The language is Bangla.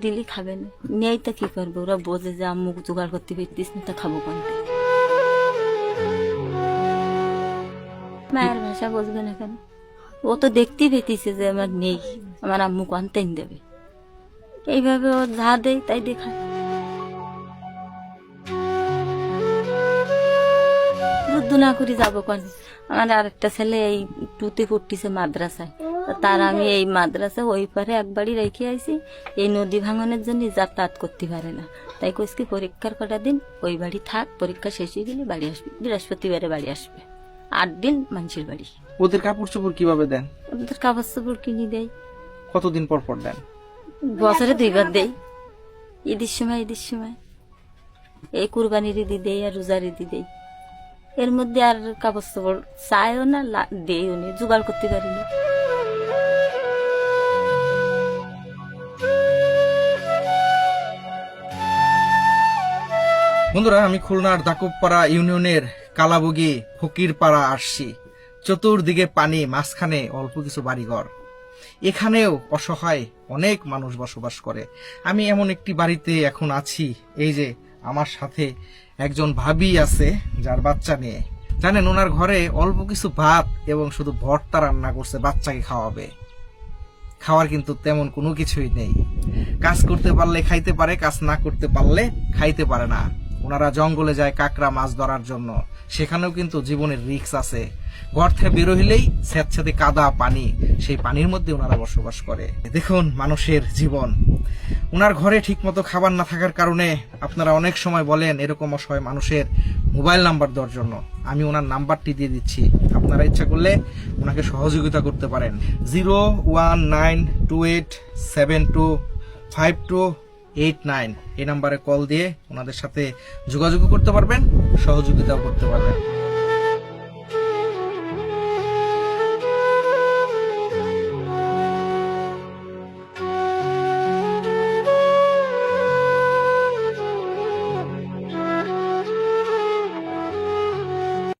দিলি খাবে না, নেই তা কি করবে? ওরা বোঝে যে আম্মু জোগাড় করতে পারতিস না, তা খাবো কোনটা? মায়ের ভাষা বুঝবে না কেন? ও তো দেখতেই পেতিছে যে আমার নেই, আমার আম্মু আনতেই দেবে। এইভাবে ও যা দেয় তাই দেখায়। যুদ্ধ না করে যাবো কোন? আমার আরেকটা ছেলে এই টুতে পড়তিছে মাদ্রাসায়, তার আমি এই মাদ্রাসা ওই পারে একবারই রেখে আইছি। এই নদী ভাঙনের জন্য যাতায়াত করতে পারে না, তাই কইছি পরীক্ষার কটা দিন ওই বাড়ি থাক, পরীক্ষা শেষ হয়ে গেলে বাড়ি আসবে। বৃহস্পতিবারে বাড়ি আসবে, 8 দিন মানুষের বাড়ি। ওদের কাপড় চোপড় কিভাবে দেন? ওদের কাপড় চোপড় কিনে দেয়, কতদিন পর পর দেন? বছরে 2বার দেয়। ঈদের সময়, ঈদের সময়, এই কুরবানির ঈদি দেয় আর রোজার ঈদি দেয়। এর মধ্যে আর কাপড় চোপড় চায়ও না, দেয়ও নি, জোগাড় করতে পারিনি। বন্ধুরা, আমি খুলনার দাকুবপাড়া ইউনিয়নের কালাবুগি ফকিরপাড়া আসছি। চতুর্দিকে পানি, মাঝখানে অল্প কিছু বাড়িঘর। এখানেও অসহায় অনেক মানুষ বসবাস করে। আমি এমন একটি বাড়িতে এখন আছি। এই যে আমার সাথে একজন ভাবি আছে, যার বাচ্চা নিয়ে। জানেন, ওনার ঘরে অল্প কিছু ভাত এবং শুধু ভর্তা রান্না করছে, বাচ্চাকে খাওয়াবে। খাওয়ার কিন্তু তেমন কোনো কিছুই নেই। কাজ করতে পারলে খাইতে পারে, কাজ না করতে পারলে খাইতে পারে না। ওনারা জঙ্গলে যায় কাকড়া মাছ ধরার জন্য, সেখানেও কিন্তু জীবনের রিস্ক আছে। ঘর থেকে বের হইলেই স্যাঁতস্যাঁতে কাদা পানি, সেই পানির মধ্যে ওনারা বসবাস করে। দেখুন মানুষের জীবন। ওনার ঘরে ঠিক মতো খাবার না থাকার কারণে আপনারা অনেক সময় বলেন এরকম অসহায় মানুষের মোবাইল নাম্বার দেওয়ার জন্য। আমি ওনার নাম্বারটি দিয়ে দিচ্ছি, আপনারা ইচ্ছা করলে ওনাকে সহযোগিতা করতে পারেন। 01928725289 এই নাম্বারে কল দিয়ে ওনাদের সাথে যোগাযোগ করতে পারবেন, সহযোগিতাও করতে পারবেন।